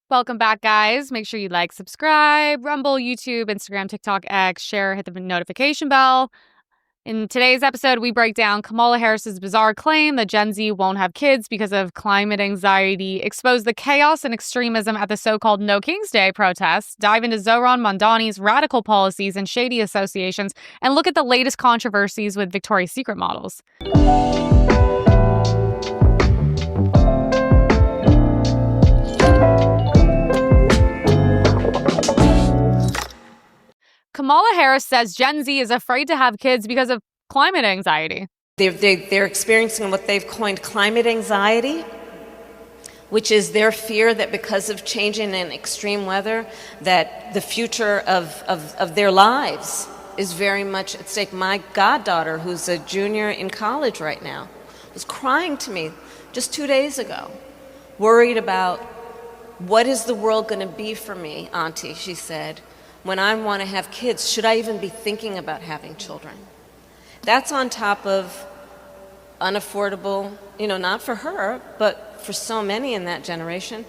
Welcome back, guys. Make sure you like, subscribe, Rumble, YouTube, Instagram, TikTok, X, share, hit the notification bell. In today's episode, we break down Kamala Harris's bizarre claim that Gen Z won't have kids because of climate anxiety, expose the chaos and extremism at the so-called No King's Day protests, dive into Zohran Mamdani's radical policies and shady associations, and look at the latest controversies with Victoria's Secret models. Kamala Harris says Gen Z is afraid to have kids because of climate anxiety. They're experiencing what they've coined climate anxiety, which is their fear that because of changing and extreme weather, that the future of their lives is very much at stake. My goddaughter, who's a junior in college right now, was crying to me just 2 days ago, worried about what is the world going to be for me, Auntie, she said. When I want to have kids, should I even be thinking about having children? That's on top of unaffordable, not for her, but for so many in that generation.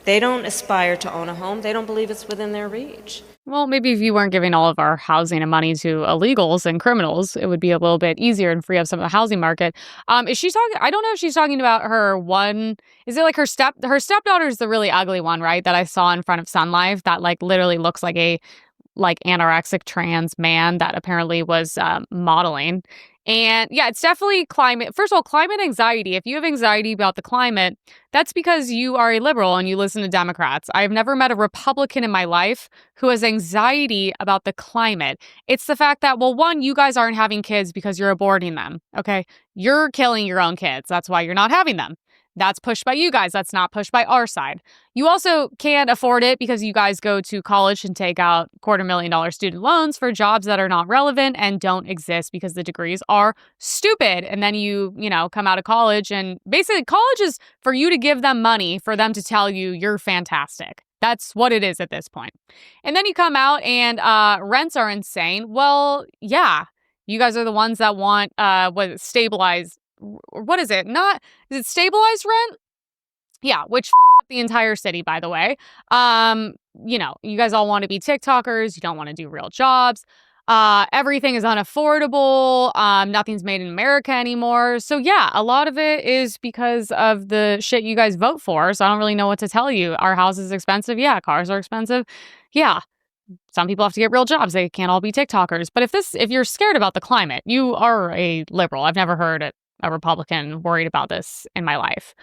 They don't aspire to own a home. They don't believe it's within their reach. Well, maybe if you weren't giving all of our housing and money to illegals and criminals, it would be a little bit easier and free up some of the housing market. Is she talking? I don't know if she's talking about her one. Is it like her stepdaughter is the really ugly one, right? That I saw in front of Sun Life that literally looks like a anorexic trans man that apparently was modeling. And yeah, it's definitely climate. First of all, climate anxiety. If you have anxiety about the climate, that's because you are a liberal and you listen to Democrats. I've never met a Republican in my life who has anxiety about the climate. It's the fact that, well, one, you guys aren't having kids because you're aborting them. Okay. You're killing your own kids. That's why you're not having them. That's pushed by you guys. That's not pushed by our side. You also can't afford it because you guys go to college and take out $250,000 student loans for jobs that are not relevant and don't exist because the degrees are stupid. And then you come out of college and basically college is for you to give them money for them to tell you you're fantastic. That's what it is at this point. And then you come out and rents are insane. Well, yeah, you guys are the ones that want stabilized. What is it? Is it stabilized rent? Yeah, which up the entire city, by the way. You guys all want to be TikTokers. You don't want to do real jobs. Everything is unaffordable. Nothing's made in America anymore. So yeah, a lot of it is because of the shit you guys vote for. So I don't really know what to tell you. Our house is expensive. Yeah, cars are expensive. Yeah. Some people have to get real jobs. They can't all be TikTokers. But if you're scared about the climate, you are a liberal. I've never heard a Republican worried about this in my life.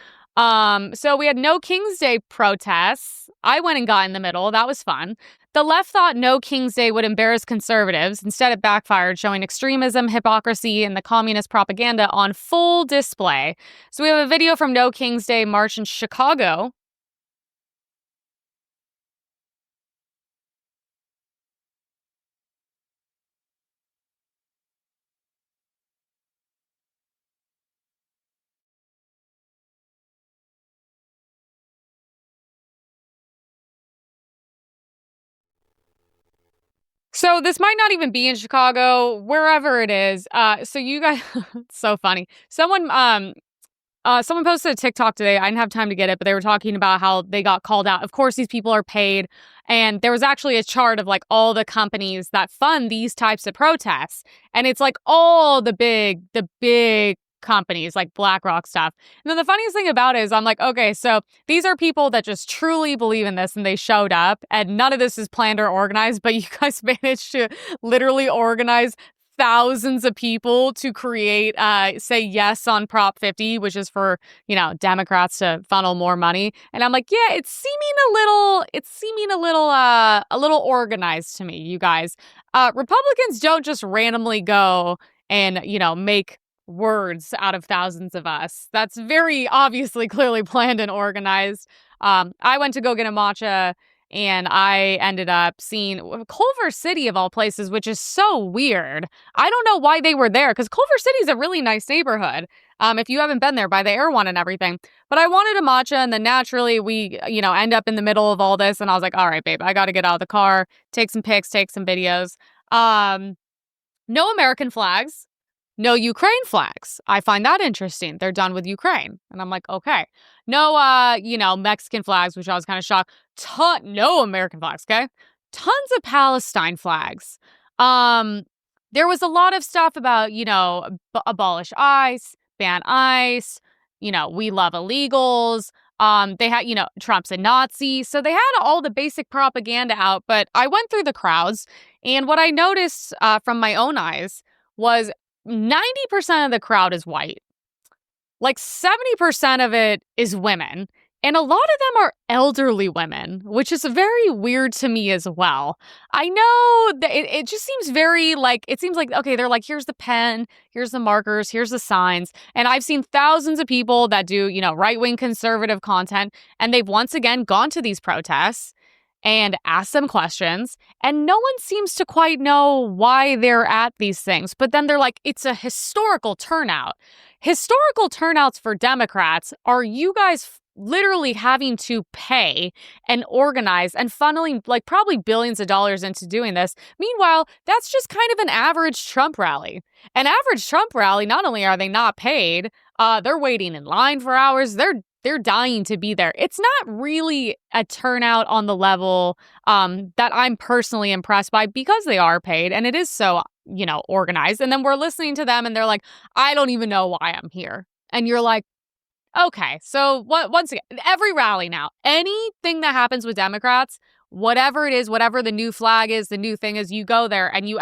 So we had No King's Day protests. I went and got in the middle. That was fun. The left thought No King's Day would embarrass conservatives. Instead, it backfired, showing extremism, hypocrisy, and the communist propaganda on full display. So we have a video from No King's Day march in Chicago. So this might not even be in Chicago, wherever it is. So you guys, it's so funny. Someone posted a TikTok today. I didn't have time to get it, but they were talking about how they got called out. Of course, these people are paid. And there was actually a chart of all the companies that fund these types of protests. And it's all the big companies like BlackRock stuff. And then the funniest thing about it is I'm like, okay, so these are people that just truly believe in this and they showed up and none of this is planned or organized, but you guys managed to literally organize thousands of people to create, say yes on Prop 50, which is for, Democrats to funnel more money. And I'm like, yeah, it's seeming a little organized to me, you guys. Republicans don't just randomly go and, make words out of thousands of us. That's very obviously clearly planned and organized. I went to go get a matcha and I ended up seeing Culver City of all places, which is so weird. I don't know why they were there because Culver City is a really nice neighborhood. If you haven't been there, by the Air One and everything. But I wanted a matcha and then naturally we, end up in the middle of all this. And I was like, all right, babe, I got to get out of the car, take some pics, take some videos. No American flags. No Ukraine flags. I find that interesting. They're done with Ukraine. And I'm like, okay. No, Mexican flags, which I was kind of shocked. No American flags, okay? Tons of Palestine flags. There was a lot of stuff about, abolish ICE, ban ICE, we love illegals. They had, Trump's a Nazi. So they had all the basic propaganda out. But I went through the crowds, and what I noticed from my own eyes was 90% of the crowd is white. Like 70% of it is women. And a lot of them are elderly women, which is very weird to me as well. I know that it just seems very it seems like, okay, they're like, here's the pen, here's the markers, here's the signs. And I've seen thousands of people that do, right-wing conservative content. And they've once again gone to these protests and asked them questions. And no one seems to quite know why they're at these things. But then they're like, it's a historical turnout. Historical turnouts for Democrats are you guys literally having to pay and organize and funneling probably billions of dollars into doing this. Meanwhile, that's just kind of an average Trump rally. An average Trump rally, not only are they not paid, they're waiting in line for hours. They're dying to be there. It's not really a turnout on the level that I'm personally impressed by, because they are paid and it is so, organized. And then we're listening to them and they're like, I don't even know why I'm here. And you're like, okay, so once again, every rally now, anything that happens with Democrats, whatever it is, whatever the new flag is, the new thing is, you go there and you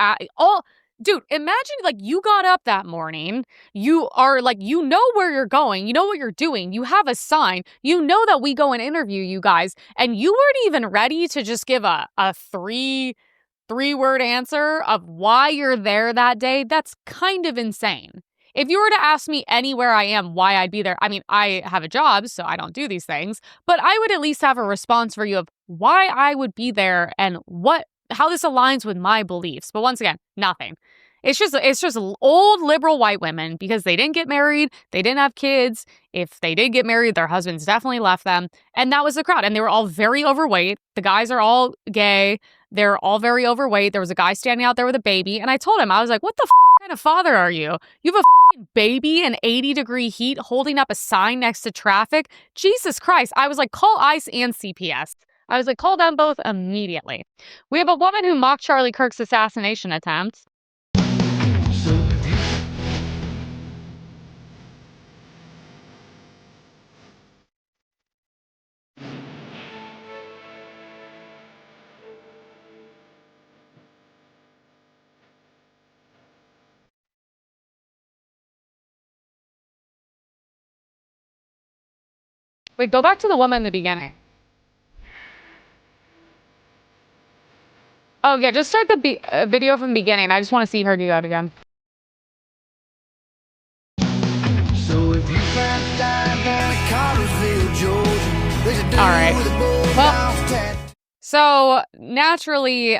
dude, imagine you got up that morning, you are you know where you're going, you know what you're doing, you have a sign, you know that we go and interview you guys, and you weren't even ready to just give a three-word answer of why you're there that day. That's kind of insane. If you were to ask me anywhere I am why I'd be there, I mean, I have a job, so I don't do these things, but I would at least have a response for you of why I would be there and how this aligns with my beliefs. But once again, nothing. It's just old liberal white women, because they didn't get married, they didn't have kids. If they did get married, their husbands definitely left them. And that was the crowd. And they were all very overweight. The guys are all gay. They're all very overweight. There was a guy standing out there with a baby. And I told him, I was like, what the kind of father are you? You have a baby in 80-degree heat holding up a sign next to traffic? Jesus Christ. I was like, call ICE and CPS. I was like, call them both immediately. We have a woman who mocked Charlie Kirk's assassination attempt. Wait, go back to the woman in the beginning. Oh, yeah, just start the video from the beginning. I just want to see her do that again. All right. Well, so naturally,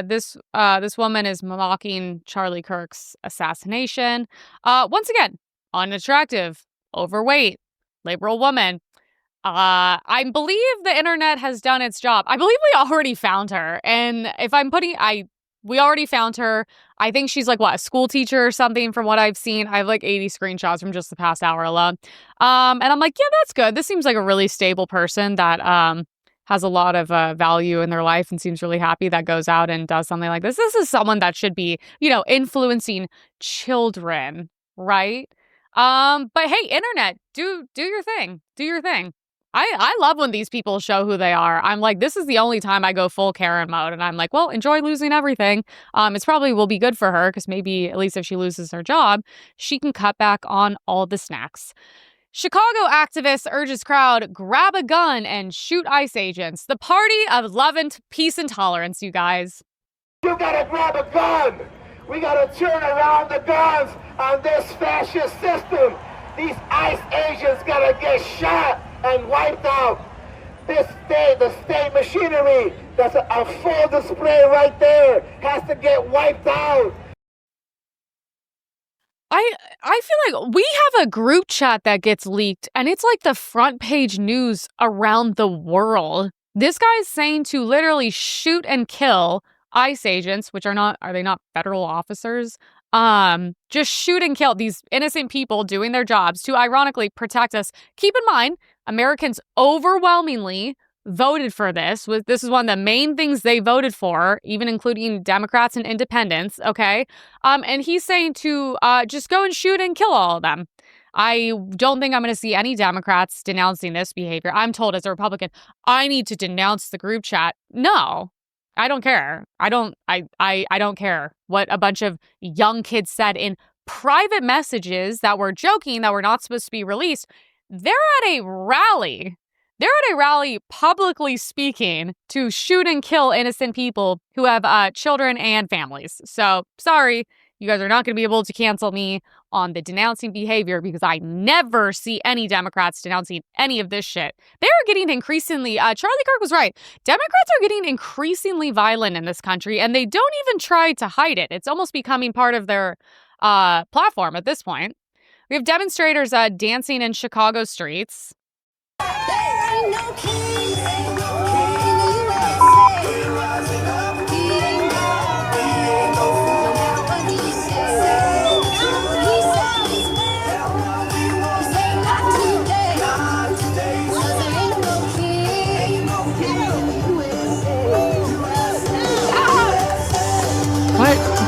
this woman is mocking Charlie Kirk's assassination. Once again, unattractive, overweight, liberal woman. I believe the internet has done its job. I believe we already found her. And if we already found her. I think she's a school teacher or something from what I've seen. I have 80 screenshots from just the past hour alone. And I'm like, yeah, that's good. This seems like a really stable person that has a lot of value in their life and seems really happy, that goes out and does something like this. This is someone that should be, influencing children, right? But hey, internet, do your thing. Do your thing. I love when these people show who they are. I'm like, this is the only time I go full Karen mode. And I'm like, well, enjoy losing everything. It's probably will be good for her, because maybe at least if she loses her job, she can cut back on all the snacks. Chicago activist urges crowd, grab a gun and shoot ICE agents. The party of love and peace and tolerance, you guys. You gotta grab a gun. We gotta turn around the guns on this fascist system. These ICE agents gotta get shot and wiped out. The state machinery, that's a full display right there, has to get wiped out. I feel like we have a group chat that gets leaked, and it's like the front page news around the world. This guy's saying to literally shoot and kill ICE agents, which are they not federal officers? just shoot and kill these innocent people doing their jobs to ironically protect us. Keep in mind, Americans overwhelmingly voted for this. This is one of the main things they voted for, even including Democrats and independents, okay? And he's saying to just go and shoot and kill all of them. I don't think I'm going to see any Democrats denouncing this behavior. I'm told as a Republican, I need to denounce the group chat. No, I don't care. I don't care what a bunch of young kids said in private messages that were joking, that were not supposed to be released. They're at a rally. They're at a rally publicly speaking to shoot and kill innocent people who have children and families. So sorry, you guys are not going to be able to cancel me on the denouncing behavior because I never see any Democrats denouncing any of this shit. They are getting increasingly, Charlie Kirk was right. Democrats are getting increasingly violent in this country and they don't even try to hide it. It's almost becoming part of their platform at this point. We have demonstrators dancing in Chicago streets.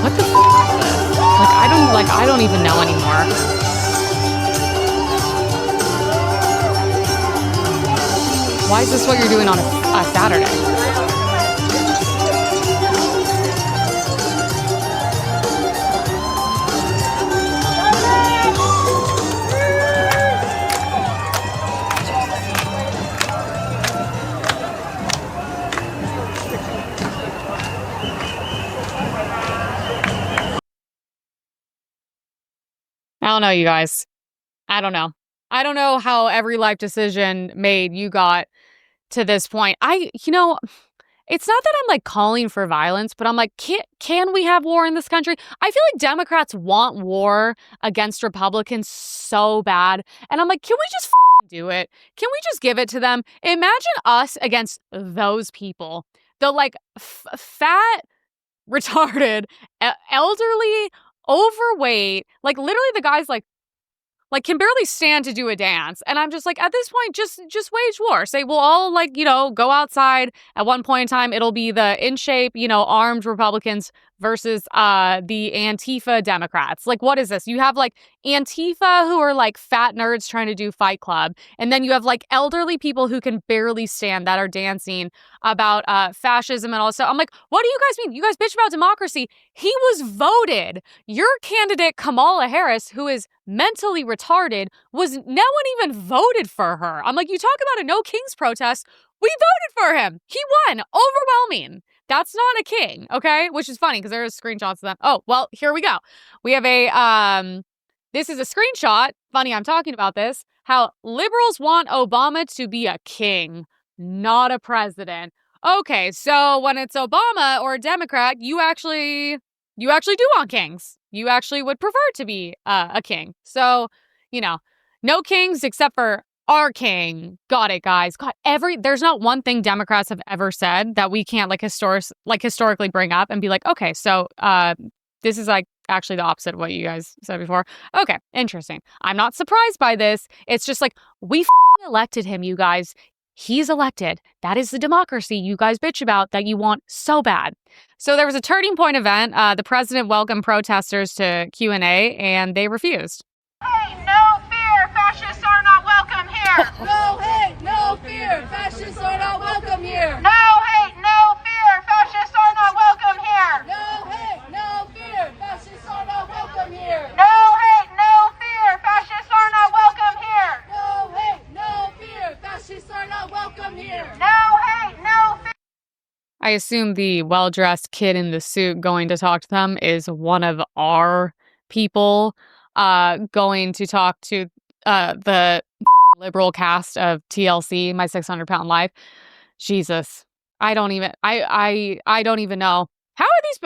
What the I don't even know anymore. Why is this what you're doing on a Saturday? I don't know, you guys. I don't know. I don't know how every life decision made you got to this point. It's not that I'm like calling for violence, but I'm like, can we have war in this country? I feel like Democrats want war against Republicans so bad. And I'm like, can we just fucking do it? Can we just give it to them? Imagine us against those people. The like fat, retarded, elderly, overweight, like literally the guy's like can barely stand to do a dance. And I'm just like, at this point, just wage war. Say we'll all go outside. At one point in time, it'll be the in shape, armed Republicans versus the Antifa Democrats. Like, what is this? You have like Antifa who are like fat nerds trying to do Fight Club. And then you have like elderly people who can barely stand that are dancing about fascism and all this stuff. I'm like, what do you guys mean? You guys bitch about democracy. He was voted. Your candidate, Kamala Harris, who is mentally retarded, no one even voted for her. I'm like, you talk about a No Kings protest. We voted for him. He won. Overwhelming. That's not a king, okay? Which is funny because there's screenshots of them. Oh, well, here we go. We have this is a screenshot. Funny, I'm talking about this. How liberals want Obama to be a king, not a president. Okay, so when it's Obama or a Democrat, you actually do want kings. You actually would prefer to be a king. So, no kings except for our king. Got it, guys. God, there's not one thing Democrats have ever said that we can't historically bring up and be like, okay, so this is like actually the opposite of what you guys said before. Okay, interesting. I'm not surprised by this. It's just like, we elected him, you guys. He's elected. That is the democracy you guys bitch about that you want so bad. So there was a turning point event. The president welcomed protesters to Q&A and they refused. Hey, no fear, fascists are not welcome here. No hate, no fear, fascists are not welcome here. No hate, no fear, fascists are not welcome here. No hate, no fear, fascists are not welcome here. No hate, no fear, fascists are not welcome here. No hate, no fear, fascists are not welcome here. No hate, no fear. I assume the well-dressed kid in the suit going to talk to them is one of our people going to talk to the liberal cast of TLC, My 600-Pound Life. Jesus. I don't even know. How are these?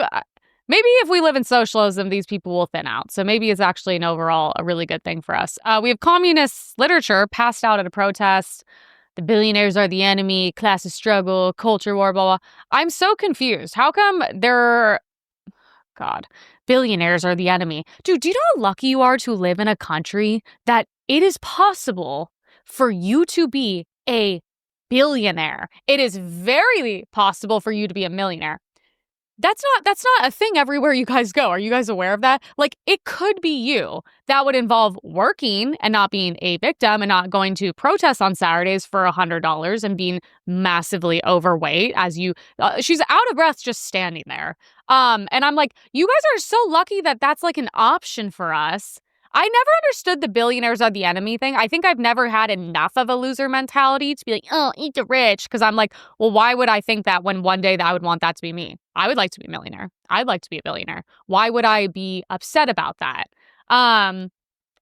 Maybe if we live in socialism, these people will thin out. So maybe it's actually a really good thing for us. We have communist literature passed out at a protest. The billionaires are the enemy, class struggle, culture war, blah, blah. I'm so confused. How come God, billionaires are the enemy. Dude, do you know how lucky you are to live in a country that it is possible for you to be a billionaire? It is very possible for you to be a millionaire. That's not a thing everywhere you guys go. Are you guys aware of that? Like, it could be you. That would involve working and not being a victim and not going to protests on Saturdays for $100 and being massively overweight as you she's out of breath just standing there. And I'm like, you guys are so lucky that that's like an option for us. I never understood the billionaires are the enemy thing. I think I've never had enough of a loser mentality to be like, oh, eat the rich. Because I'm like, well, why would I think that when one day that I would want that to be me? I would like to be a millionaire. I'd like to be a billionaire. Why would I be upset about that?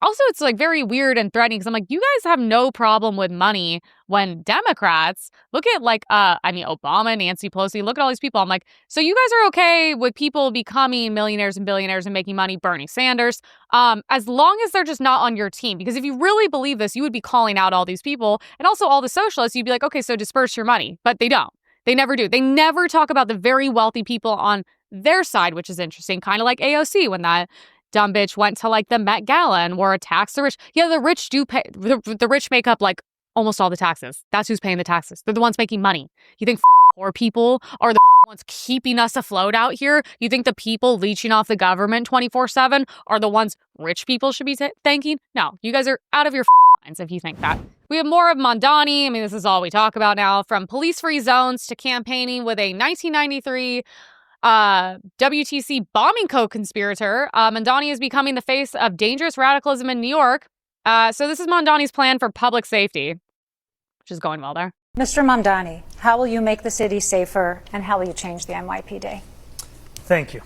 Also, it's like very weird and threatening because I'm like, you guys have no problem with money when Democrats look at like, Obama, Nancy Pelosi, look at all these people. I'm like, so you guys are okay with people becoming millionaires and billionaires and making money, Bernie Sanders, as long as they're just not on your team. Because if you really believe this, you would be calling out all these people and also all the socialists. You'd be like, okay, so disperse your money. But they don't. They never do. They never talk about the very wealthy people on their side, which is interesting. Kind of like AOC when that dumb bitch went to like the Met Gala and wore a tax the rich. Yeah, the rich do pay. The rich make up like almost all the taxes. That's who's paying the taxes. They're the ones making money. You think poor people are the ones keeping us afloat out here? You think the people leeching off the government 24/7 are the ones rich people should be thanking? No, you guys are out of your minds if you think that. We have more of Mamdani. I mean, this is all we talk about now. From police-free zones to campaigning with a 1993 WTC bombing co-conspirator, Mamdani is becoming the face of dangerous radicalism in New York. So this is Mamdani's plan for public safety, which is going well there. Mr. Mamdani, how will you make the city safer and how will you change the NYPD? Thank you.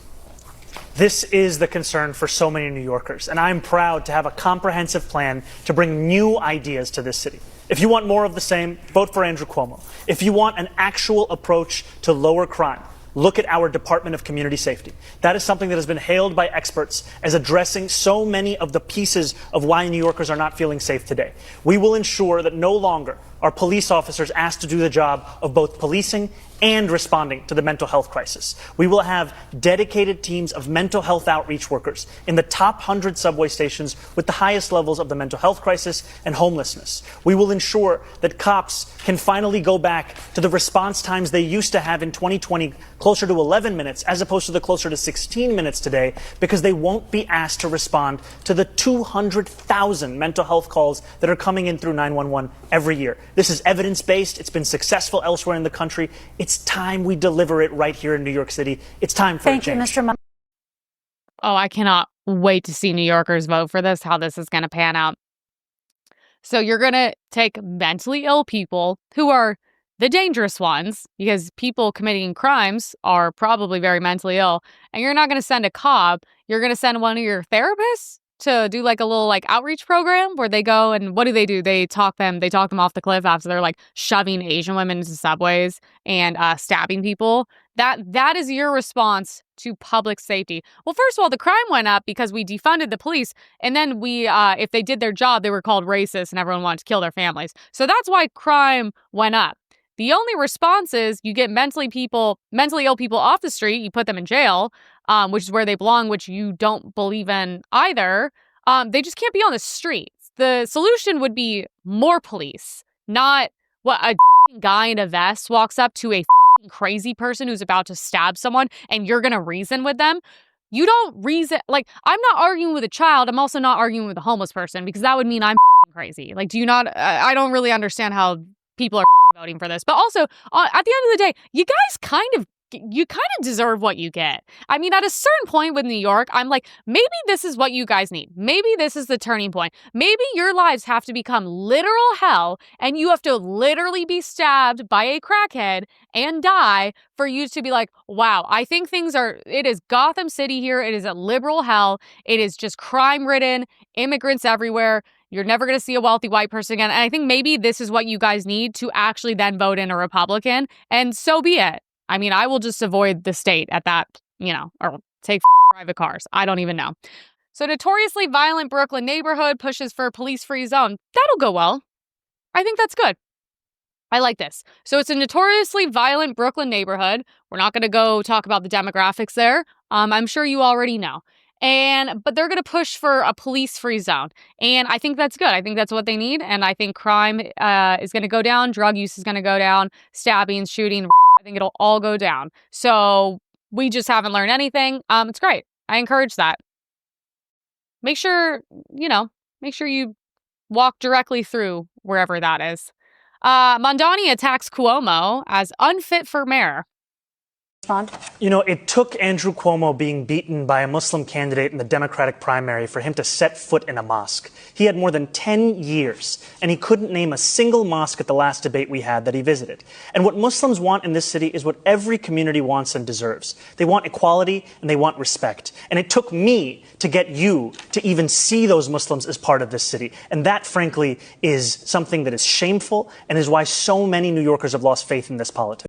This is the concern for so many New Yorkers, and I'm proud to have a comprehensive plan to bring new ideas to this city. If you want more of the same, vote for Andrew Cuomo. If you want an actual approach to lower crime, look at our Department of Community Safety. That is something that has been hailed by experts as addressing so many of the pieces of why New Yorkers are not feeling safe today. We will ensure that no longer are police officers asked to do the job of both policing and responding to the mental health crisis. We will have dedicated teams of mental health outreach workers in the top 100 subway stations with the highest levels of the mental health crisis and homelessness. We will ensure that cops can finally go back to the response times they used to have in 2020, closer to 11 minutes, as opposed to the closer to 16 minutes today, because they won't be asked to respond to the 200,000 mental health calls that are coming in through 911 every year. This is evidence-based. It's been successful elsewhere in the country. It's time we deliver it right here in New York City. It's time for a change. Thank you, Mr. Oh, I cannot wait to see New Yorkers vote for this, how this is going to pan out. So you're going to take mentally ill people who are the dangerous ones, because people committing crimes are probably very mentally ill, and you're not going to send a cop. You're going to send one of your therapists to do like a little like outreach program where they go and what do? They talk them off the cliff after they're like shoving Asian women into subways and stabbing people. That is your response to public safety. Well, first of all, the crime went up because we defunded the police, and then we if they did their job, they were called racist and everyone wanted to kill their families. So that's why crime went up. The only response is you get mentally ill people off the street, you put them in jail, which is where they belong, which you don't believe in either. They just can't be on the streets. The solution would be more police, not what a guy in a vest walks up to a crazy person who's about to stab someone and you're going to reason with them. You don't reason. Like, I'm not arguing with a child. I'm also not arguing with a homeless person because that would mean I'm crazy. Like, do you not? I don't really understand how people are voting for this. But also, at the end of the day, you guys kind of deserve what you get. I mean, at a certain point with New York, I'm like, maybe this is what you guys need. Maybe this is the turning point. Maybe your lives have to become literal hell and you have to literally be stabbed by a crackhead and die for you to be like, wow, I think it is Gotham City here. It is a liberal hell. It is just crime-ridden, immigrants everywhere. You're never going to see a wealthy white person again. And I think maybe this is what you guys need to actually then vote in a Republican. And so be it. I mean, I will just avoid the state at that, or take private cars. I don't even know. So notoriously violent Brooklyn neighborhood pushes for police-free zone. That'll go well. I think that's good. I like this. So it's a notoriously violent Brooklyn neighborhood. We're not going to go talk about the demographics there. I'm sure you already know. But they're going to push for a police-free zone. And I think that's good. I think that's what they need. And I think crime is going to go down. Drug use is going to go down. Stabbings, shooting, rape, I think it'll all go down. So we just haven't learned anything. It's great. I encourage that. Make sure you walk directly through wherever that is. Mamdani attacks Cuomo as unfit for mayor. It took Andrew Cuomo being beaten by a Muslim candidate in the Democratic primary for him to set foot in a mosque. He had more than 10 years, and he couldn't name a single mosque at the last debate we had that he visited. And what Muslims want in this city is what every community wants and deserves. They want equality, and they want respect. And it took me to get you to even see those Muslims as part of this city. And that, frankly, is something that is shameful and is why so many New Yorkers have lost faith in this politics.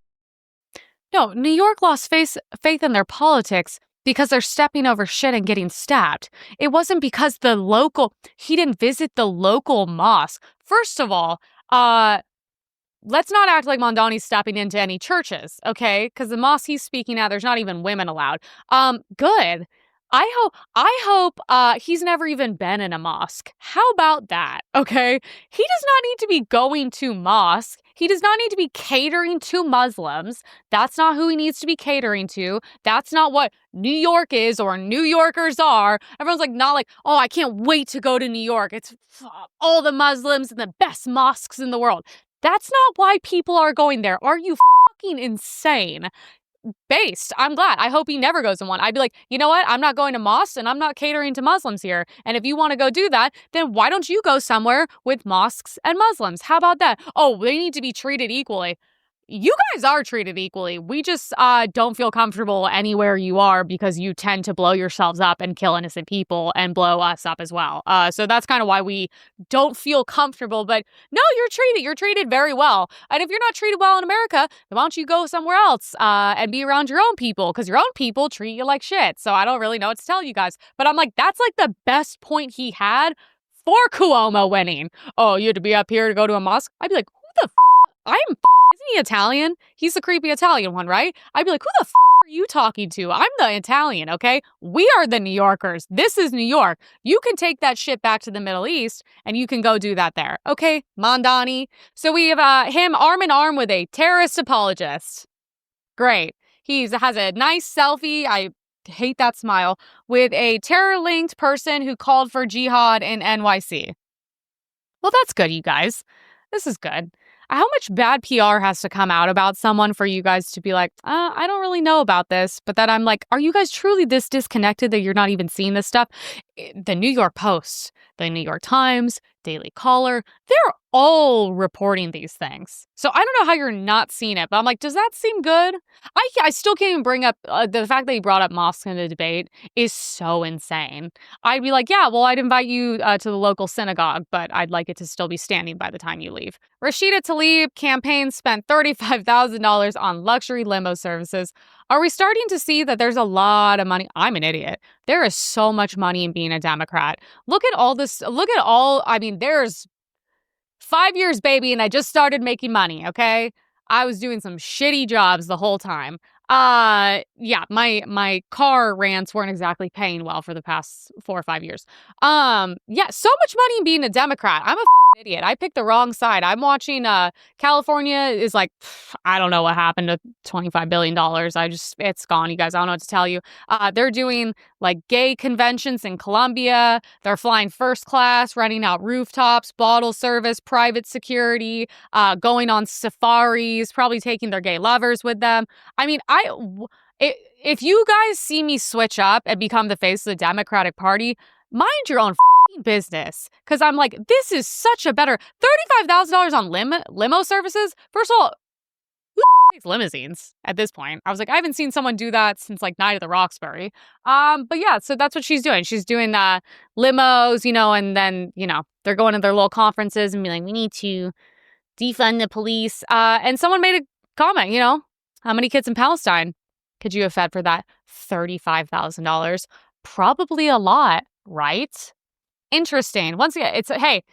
No, New York lost faith in their politics because they're stepping over shit and getting stabbed. It wasn't because he didn't visit the local mosque. First of all, let's not act like Mamdani's stepping into any churches, okay? Because the mosque he's speaking at, there's not even women allowed. Good. I hope he's never even been in a mosque. How about that? Okay. He does not need to be going to mosque. He does not need to be catering to Muslims. That's not who he needs to be catering to. That's not what New York is or New Yorkers are. Everyone's oh, I can't wait to go to New York. It's all the Muslims and the best mosques in the world. That's not why people are going there. Are you fucking insane? Based. I'm glad. I hope he never goes in one. I'd be like, you know what? I'm not going to mosques and I'm not catering to Muslims here. And if you want to go do that, then why don't you go somewhere with mosques and Muslims? How about that? Oh, they need to be treated equally. You guys are treated equally. We just don't feel comfortable anywhere you are because you tend to blow yourselves up and kill innocent people and blow us up as well. So that's kind of why we don't feel comfortable. But no, you're treated very well. And if you're not treated well in America, then why don't you go somewhere else and be around your own people? Because your own people treat you like shit. So I don't really know what to tell you guys. But I'm like, that's like the best point he had for Cuomo winning. Oh, you had to be up here to go to a mosque? I'd be like, who the isn't he Italian? He's the creepy Italian one, right? I'd be like, who the are you talking to? I'm the Italian, okay? We are the New Yorkers. This is New York. You can take that shit back to the Middle East and you can go do that there. Okay, Mamdani. So we have him arm in arm with a terrorist apologist. Great. He has a nice selfie. I hate that smile. With a terror-linked person who called for jihad in NYC. Well, that's good, you guys. This is good. How much bad PR has to come out about someone for you guys to be like, I don't really know about this, but then I'm like, are you guys truly this disconnected that you're not even seeing this stuff? The New York Post, the New York Times, Daily Caller, they're all reporting these things. So I don't know how you're not seeing it, but I'm like, does that seem good? I still can't even bring up the fact that he brought up mosques in the debate is so insane. I'd be like, yeah, well, I'd invite you to the local synagogue, but I'd like it to still be standing by the time you leave. Rashida Tlaib campaign spent $35,000 on luxury limo services. Are we starting to see that there's a lot of money? I'm an idiot. There is so much money in being a Democrat. Look at all this. There's 5 years, baby, and I just started making money, okay? I was doing some shitty jobs the whole time. My car rants weren't exactly paying well for the past 4 or 5 years. So much money in being a Democrat. I'm a idiot. I picked the wrong side. I'm watching California is like, I don't know what happened to $25 billion. It's gone, you guys. I don't know what to tell you. They're doing like gay conventions in Colombia. They're flying first class, renting out rooftops, bottle service, private security, going on safaris, probably taking their gay lovers with them. I mean, if you guys see me switch up and become the face of the Democratic Party, mind your own business. Because I'm like, this is such a better $35,000 on limo services. First of all, who takes limousines at this point? I was like, I haven't seen someone do that since like Night of the Roxbury. But yeah, so that's what she's doing. She's doing limos, and then, they're going to their little conferences and be like, we need to defund the police. And someone made a comment, how many kids in Palestine could you have fed for that $35,000? Probably a lot, right? Interesting. Once again, hey,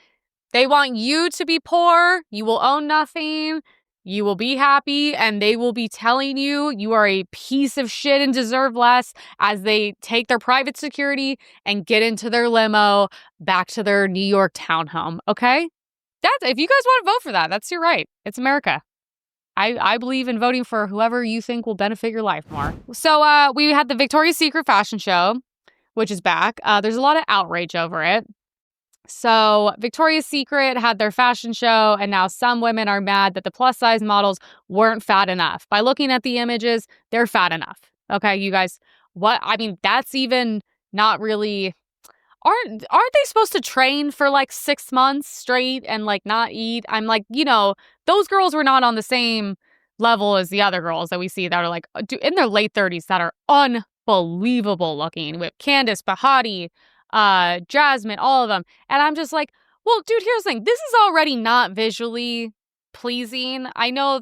they want you to be poor. You will own nothing. You will be happy, and they will be telling you you are a piece of shit and deserve less as they take their private security and get into their limo back to their New York townhome, okay? If you guys want to vote for that, that's your right. It's America. I believe in voting for whoever you think will benefit your life more. So we had the Victoria's Secret fashion show, which is back. There's a lot of outrage over it. So Victoria's Secret had their fashion show, and now some women are mad that the plus size models weren't fat enough. By looking at the images, they're fat enough. Okay, you guys, that's even not really... Aren't they supposed to train for like 6 months straight and like not eat? I'm like, those girls were not on the same level as the other girls that we see that are like in their late 30s that are unbelievable looking, with Candace, Bahati, Jasmine, all of them. And I'm just like, well, dude, here's the thing. This is already not visually pleasing. I know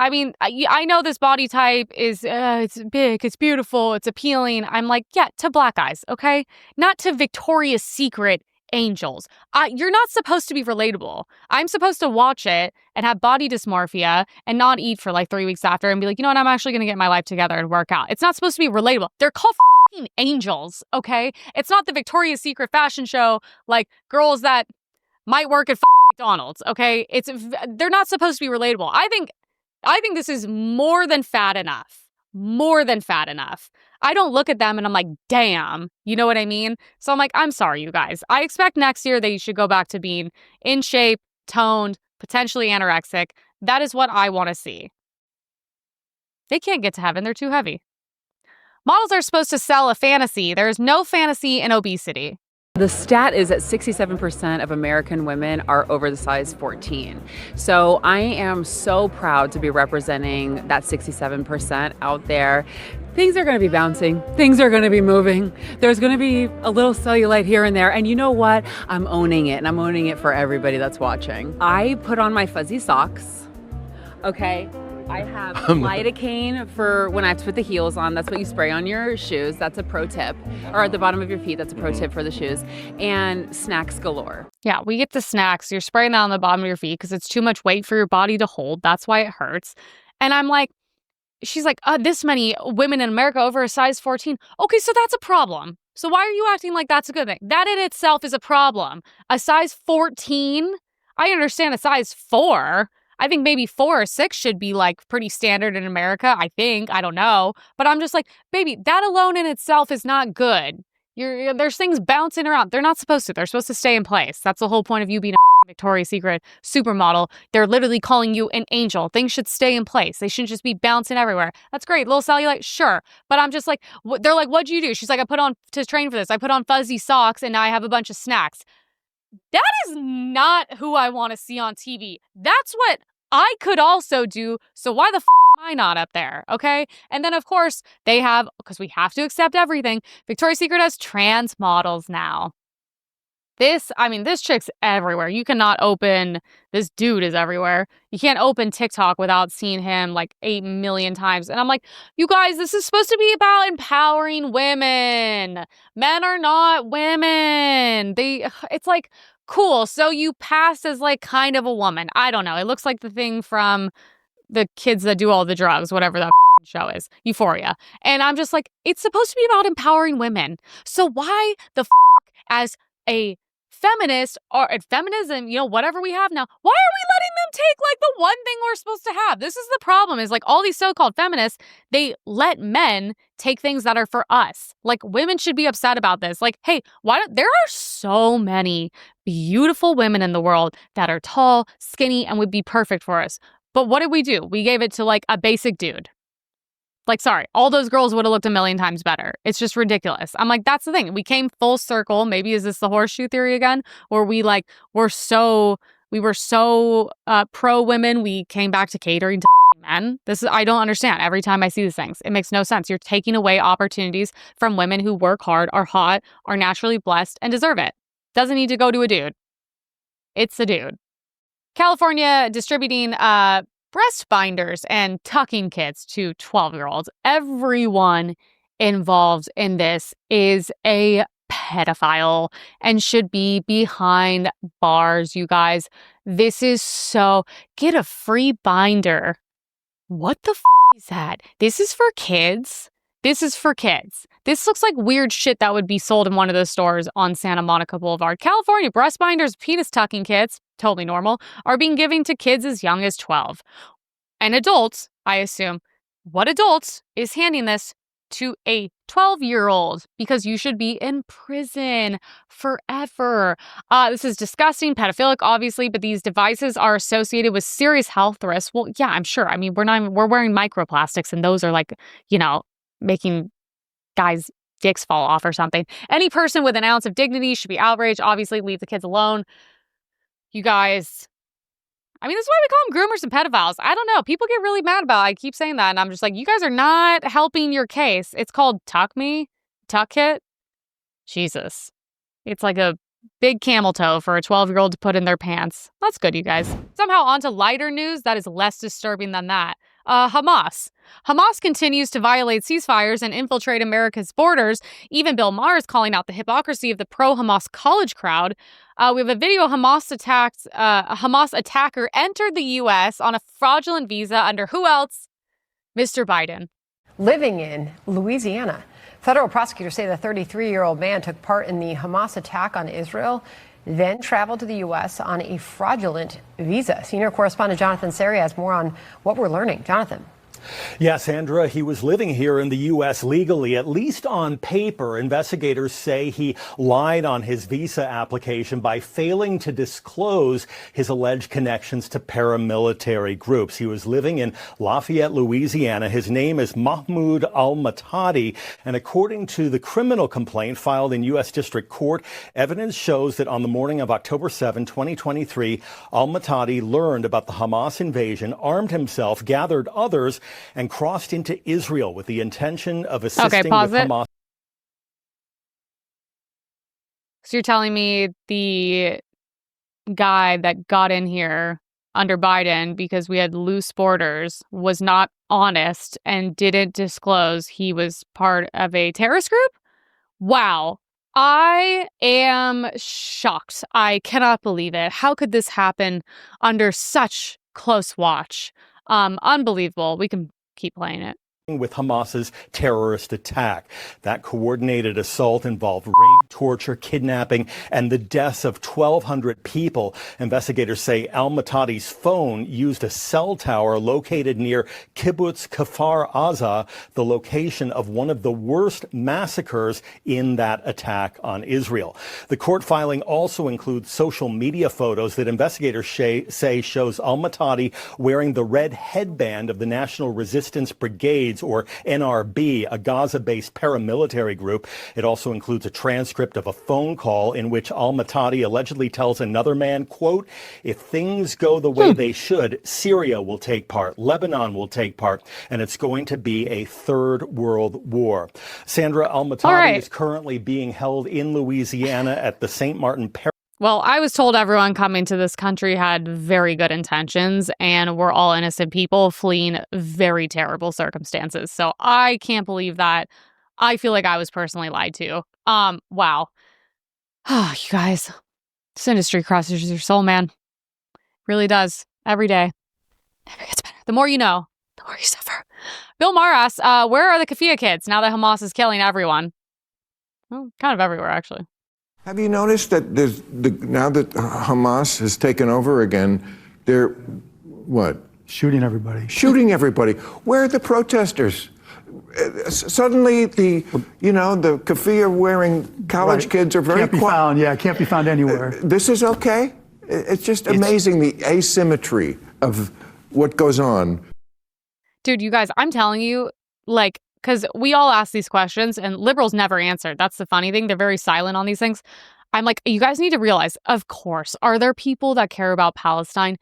I know this body type is, it's big, it's beautiful, it's appealing. I'm like, yeah, to black guys, okay? Not to Victoria's Secret angels. You're not supposed to be relatable. I'm supposed to watch it and have body dysmorphia and not eat for like 3 weeks after and be like, you know what, I'm actually going to get my life together and work out. It's not supposed to be relatable. They're called fucking angels, okay? It's not the Victoria's Secret fashion show like girls that might work at fucking McDonald's, okay? They're not supposed to be relatable. I think this is more than fat enough. More than fat enough. I don't look at them and I'm like, damn. You know what I mean? So I'm like, I'm sorry, you guys. I expect next year that you should go back to being in shape, toned, potentially anorexic. That is what I want to see. They can't get to heaven. They're too heavy. Models are supposed to sell a fantasy. There is no fantasy in obesity. The stat is that 67% of American women are over the size 14. So I am so proud to be representing that 67% out there. Things are going to be bouncing. Things are going to be moving. There's going to be a little cellulite here and there. And you know what? I'm owning it, and I'm owning it for everybody that's watching. I put on my fuzzy socks. Okay. I have lidocaine for when I have to put the heels on. That's what you spray on your shoes. That's a pro tip. Or at the bottom of your feet. That's a pro tip for the shoes. And snacks galore. Yeah, we get the snacks. You're spraying that on the bottom of your feet because it's too much weight for your body to hold. That's why it hurts. And I'm like, she's like, this many women in America over a size 14. Okay, so that's a problem. So why are you acting like that's a good thing? That in itself is a problem. A size 14? I understand a size 4. I think maybe 4 or 6 should be like pretty standard in America. I think. I don't know. But I'm just like, baby, that alone in itself is not good. There's things bouncing around. They're not supposed to. They're supposed to stay in place. That's the whole point of you being a Victoria's Secret supermodel. They're literally calling you an angel. Things should stay in place. They shouldn't just be bouncing everywhere. That's great. Little cellulite, sure. But I'm just like, they're like, what'd you do? She's like, I put on to train for this. I put on fuzzy socks and now I have a bunch of snacks. That is not who I want to see on TV. That's what I could also do, so why the am I not up there, okay? And then, of course, they have, because we have to accept everything, Victoria's Secret has trans models now. This chick's everywhere. You cannot open, this dude is everywhere. You can't open TikTok without seeing him like 8 million times. And I'm like, you guys, this is supposed to be about empowering women. Men are not women. It's like, cool, so you passed as like kind of a woman. I don't know. It looks like the thing from the kids that do all the drugs, whatever that show is, Euphoria. And I'm just like, it's supposed to be about empowering women. So why the as a feminist or feminism, whatever we have now, why are we letting them take like the one thing we're supposed to have? This is the problem, is like all these so-called feminists, they let men take things that are for us. Like women should be upset about this. Like, hey, there are so many beautiful women in the world that are tall, skinny, and would be perfect for us. But what did we do? We gave it to like a basic dude. Like, sorry, all those girls would have looked a million times better. It's just ridiculous. I'm like, that's the thing. We came full circle. Maybe is this the horseshoe theory again? Where we were so pro women, we came back to catering to men. I don't understand. Every time I see these things, it makes no sense. You're taking away opportunities from women who work hard, are hot, are naturally blessed, and deserve it. Doesn't need to go to a dude. It's a dude. California distributing breast binders and tucking kits to 12-year-olds. Everyone involved in this is a pedophile and should be behind bars, you guys. This is so... Get a free binder. What the is that? This is for kids? This is for kids. This looks like weird shit that would be sold in one of those stores on Santa Monica Boulevard. California breast binders, penis tucking kits, totally normal, are being given to kids as young as 12. And adults, I assume. What adult is handing this to a 12-year-old? Because you should be in prison forever. This is disgusting, pedophilic, obviously, but these devices are associated with serious health risks. Well, yeah, I'm sure. I mean, we're wearing microplastics, and those are like, making guys' dicks fall off or something. Any person with an ounce of dignity should be outraged. Obviously, leave the kids alone. You guys... I mean, that's why we call them groomers and pedophiles. I don't know. People get really mad about it. I keep saying that, and I'm just like, you guys are not helping your case. It's called Tuck Me, Tuck Kit. Jesus. It's like a big camel toe for a 12-year-old to put in their pants. That's good, you guys. Somehow onto lighter news that is less disturbing than that. Hamas. Hamas continues to violate ceasefires and infiltrate America's borders. Even Bill Maher is calling out the hypocrisy of the pro-Hamas college crowd. We have a video. A Hamas attacker entered the U.S. on a fraudulent visa under who else? Mr. Biden. Living in Louisiana. Federal prosecutors say the 33-year-old man took part in the Hamas attack on Israel, then traveled to the U.S. on a fraudulent visa. Senior correspondent Jonathan Seri has more on what we're learning. Jonathan. Yes, Sandra, he was living here in the U.S. legally, at least on paper. Investigators say he lied on his visa application by failing to disclose his alleged connections to paramilitary groups. He was living in Lafayette, Louisiana. His name is Mahmoud al-Matadi, and according to the criminal complaint filed in U.S. District Court, evidence shows that on the morning of October 7, 2023, al-Matadi learned about the Hamas invasion, armed himself, gathered others, and crossed into Israel with the intention of assisting with Hamas. So you're telling me the guy that got in here under Biden because we had loose borders was not honest and didn't disclose he was part of a terrorist group? Wow. I am shocked. I cannot believe it. How could this happen under such close watch? Unbelievable. We can keep playing it. With Hamas's terrorist attack. That coordinated assault involved rape, torture, kidnapping, and the deaths of 1,200 people. Investigators say al-Matadi's phone used a cell tower located near Kibbutz Kfar Aza, the location of one of the worst massacres in that attack on Israel. The court filing also includes social media photos that investigators say shows al-Matadi wearing the red headband of the National Resistance Brigades, or NRB, a Gaza-based paramilitary group. It also includes a transcript of a phone call in which al-Matadi allegedly tells another man, quote, if things go the way they should, Syria will take part, Lebanon will take part, and it's going to be a third world war. Sandra, al-Matadi is currently being held in Louisiana at the St. Martin Well, I was told everyone coming to this country had very good intentions and we're all innocent people fleeing very terrible circumstances. So I can't believe that. I feel like I was personally lied to. Wow. Oh, you guys, this industry crushes your soul, man. Really does. Every day. Never gets better. The more you know, the more you suffer. Bill Maher asks, where are the Kafia kids now that Hamas is killing everyone? Well, kind of everywhere, actually. Have you noticed that now that Hamas has taken over again, they're, what? Shooting everybody. Shooting everybody. Where are the protesters? Suddenly the keffiyeh wearing college kids are very quiet. Can't be found, yeah, can't be found anywhere. This is okay? It's just amazing, the asymmetry of what goes on. Dude, you guys, I'm telling you, like, because we all ask these questions and liberals never answer. That's the funny thing. They're very silent on these things. I'm like, you guys need to realize, of course, are there people that care about Palestine?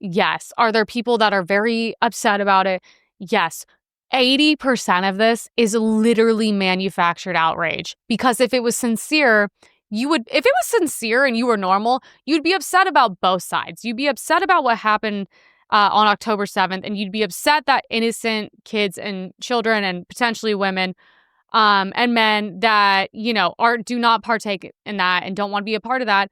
Yes. Are there people that are very upset about it? Yes. 80% of this is literally manufactured outrage. Because if it was sincere, if it was sincere and you were normal, you'd be upset about both sides. You'd be upset about what happened on October 7th, and you'd be upset that innocent kids and children and potentially women and men that, do not partake in that and don't want to be a part of that,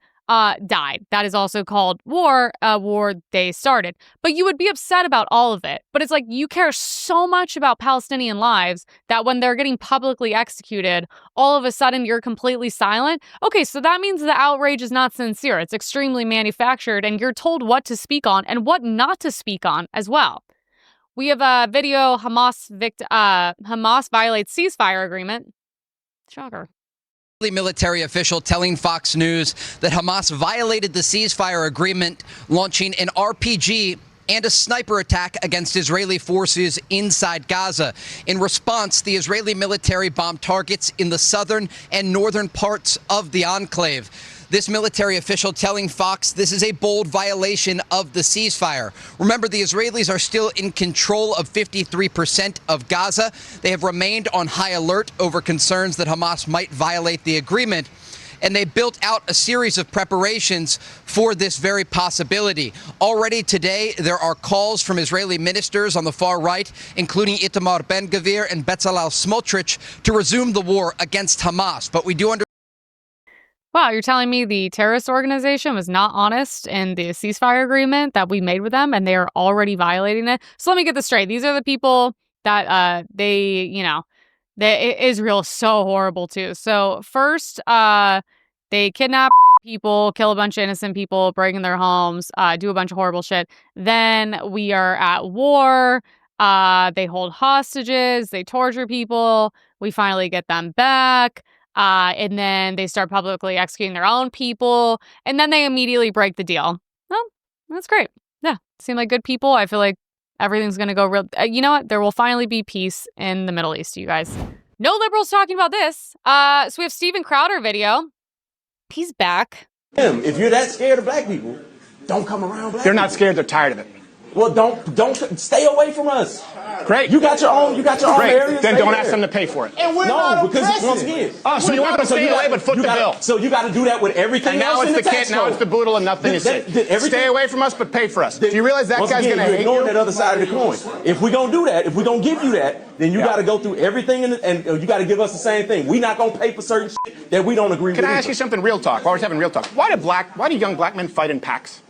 died. That is also called war, a war they started. But you would be upset about all of it. But it's like you care so much about Palestinian lives that when they're getting publicly executed, all of a sudden you're completely silent. Okay, so that means the outrage is not sincere. It's extremely manufactured, and you're told what to speak on and what not to speak on as well. We have a video, Hamas violates ceasefire agreement. Shocker. Military official telling Fox News that Hamas violated the ceasefire agreement, launching an RPG and a sniper attack against Israeli forces inside Gaza. In response, the Israeli military bombed targets in the southern and northern parts of the enclave. This military official telling Fox this is a bold violation of the ceasefire. Remember, the Israelis are still in control of 53% of Gaza. They have remained on high alert over concerns that Hamas might violate the agreement. And they built out a series of preparations for this very possibility. Already today, there are calls from Israeli ministers on the far right, including Itamar Ben-Gvir and Bezalel Smotrich, to resume the war against Hamas. But we do understand. Wow, you're telling me the terrorist organization was not honest in the ceasefire agreement that we made with them, and they are already violating it? So let me get this straight. These are the people that Israel is so horrible to. So first, they kidnap people, kill a bunch of innocent people, break in their homes, do a bunch of horrible shit. Then we are at war. They hold hostages. They torture people. We finally get them back. And then they start publicly executing their own people, and then they immediately break the deal. Well, that's great. Yeah, seem like good people. I feel like everything's going to go real. You know what? There will finally be peace in the Middle East, you guys. No liberals talking about this. So we have Steven Crowder video. He's back. If you're that scared of black people, don't come around black people. They're not scared. They're tired of it. Well, don't stay away from us. Great. You got your own areas. Then don't ask them to pay for it. And we're not because once again. Oh, so you want them to stay away, but foot the bill. So you got to do that with everything else in the tax code. Now it's the boodle and nothing is safe. Stay away from us, but pay for us. Do you realize that guy's going to hate you? Ignoring that other side of the coin. If we're going to do that, if we're going to give you that, then you got to go through everything and you got to give us the same thing. We're not going to pay for certain shit that we don't agree with. Can I ask you something real talk? While we're having real talk, why do young black men fight in packs?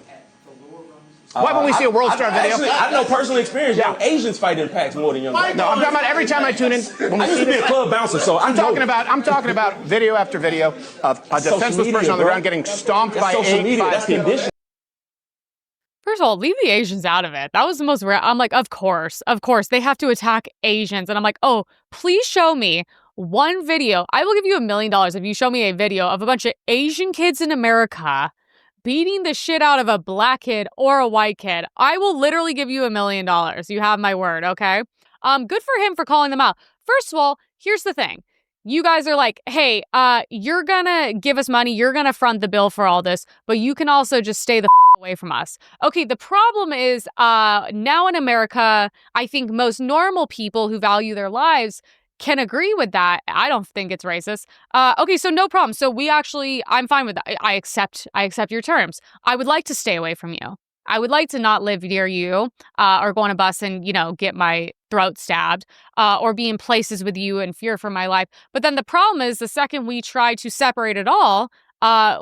Why when we see a World Star video? I know personal experience. Young Asians fight in packs more than young black. No, I'm talking about every time I tune in. I used to be a club bouncer, so I'm talking about video after video of a defenseless person on the ground getting stomped by 8-5 people. First of all, leave the Asians out of it. That was the most rare. I'm like, of course, they have to attack Asians. And I'm like, oh, please show me one video. I will give you $1 million if you show me a video of a bunch of Asian kids in America beating the shit out of a black kid or a white kid. I will literally give you $1 million. You have my word, okay? Good for him for calling them out. First of all, here's the thing. You guys are like, hey, you're gonna give us money, you're gonna front the bill for all this, but you can also just stay the away from us. Okay, the problem is now in America, I think most normal people who value their lives can agree with that. I don't think it's racist. Okay, so no problem. So I'm fine with that. I accept your terms. I would like to stay away from you. I would like to not live near you or go on a bus and, get my throat stabbed or be in places with you and fear for my life. But then the problem is the second we try to separate it all,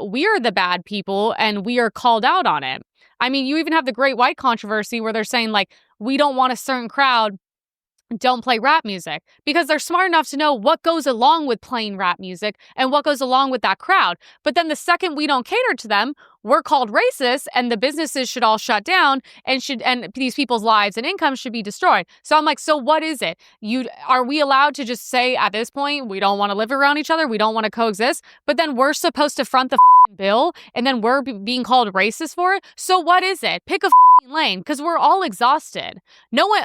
we are the bad people and we are called out on it. I mean, you even have the Great White controversy where they're saying, like, we don't want a certain crowd don't play rap music because they're smart enough to know what goes along with playing rap music and what goes along with that crowd. But then the second we don't cater to them, we're called racist and the businesses should all shut down and these people's lives and income should be destroyed. So I'm like, so what is it? Are we allowed to just say at this point, we don't want to live around each other, we don't want to coexist, but then we're supposed to front the bill and then we're being called racist for it? So what is it? Pick a lane, because we're all exhausted. No one,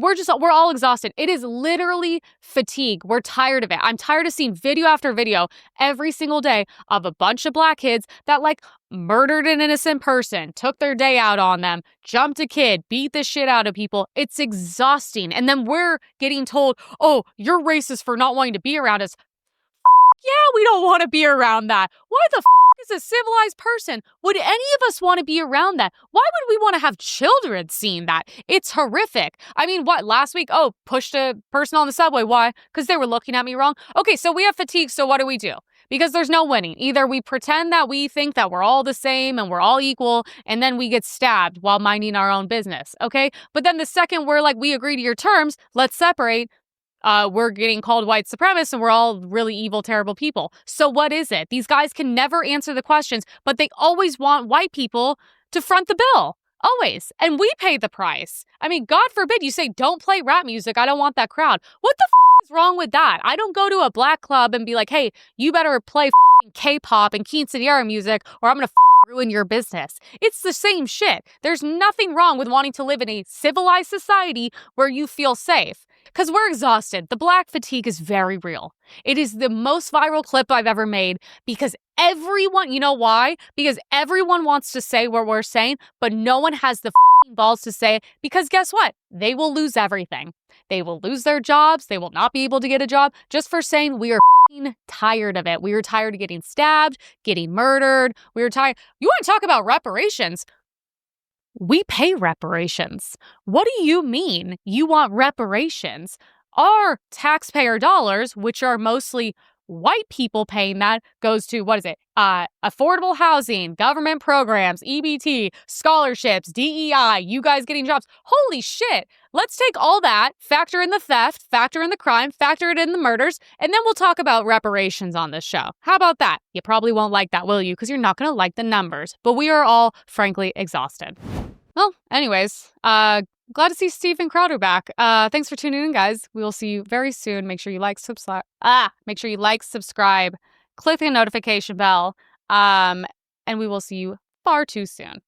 we're all exhausted. It is literally fatigue. We're tired of it. I'm tired of seeing video after video every single day of a bunch of black kids that murdered an innocent person, took their day out on them, jumped a kid, beat the shit out of people. It's exhausting. And then we're getting told, oh, you're racist for not wanting to be around us. Yeah, we don't want to be around that. Why the f*** is a civilized person? Would any of us want to be around that? Why would we want to have children seeing that? It's horrific. I mean, what, last week? Oh, pushed a person on the subway. Why? Because they were looking at me wrong. Okay, so we have fatigue, so what do? Because there's no winning. Either we pretend that we think that we're all the same and we're all equal, and then we get stabbed while minding our own business, okay? But then the second we're like, we agree to your terms, let's separate, we're getting called white supremacists and we're all really evil, terrible people. So what is it? These guys can never answer the questions, but they always want white people to front the bill. Always. And we pay the price. I mean, God forbid you say, don't play rap music. I don't want that crowd. What the f*** is wrong with that? I don't go to a black club and be like, hey, you better play f***ing K-pop and quinceañera music or I'm going to ruin your business. It's the same shit. There's nothing wrong with wanting to live in a civilized society where you feel safe. Because we're exhausted. The black fatigue is very real. It is the most viral clip I've ever made because everyone, you know why? Because everyone wants to say what we're saying, but no one has the balls to say it because guess what? They will lose everything. They will lose their jobs. They will not be able to get a job just for saying we are tired of it. We are tired of getting stabbed, getting murdered. We are tired. You want to talk about reparations? We pay reparations. What do you mean you want reparations? Our taxpayer dollars, which are mostly white people paying that, goes to, what is it? Affordable housing, government programs, EBT, scholarships, DEI, you guys getting jobs. Holy shit. Let's take all that, factor in the theft, factor in the crime, factor it in the murders, and then we'll talk about reparations on this show. How about that? You probably won't like that, will you? Because you're not going to like the numbers. But we are all, frankly, exhausted. Well, anyways, glad to see Stephen Crowder back. Thanks for tuning in, guys. We will see you very soon. Make sure you like, subscribe. Click the notification bell. And we will see you far too soon.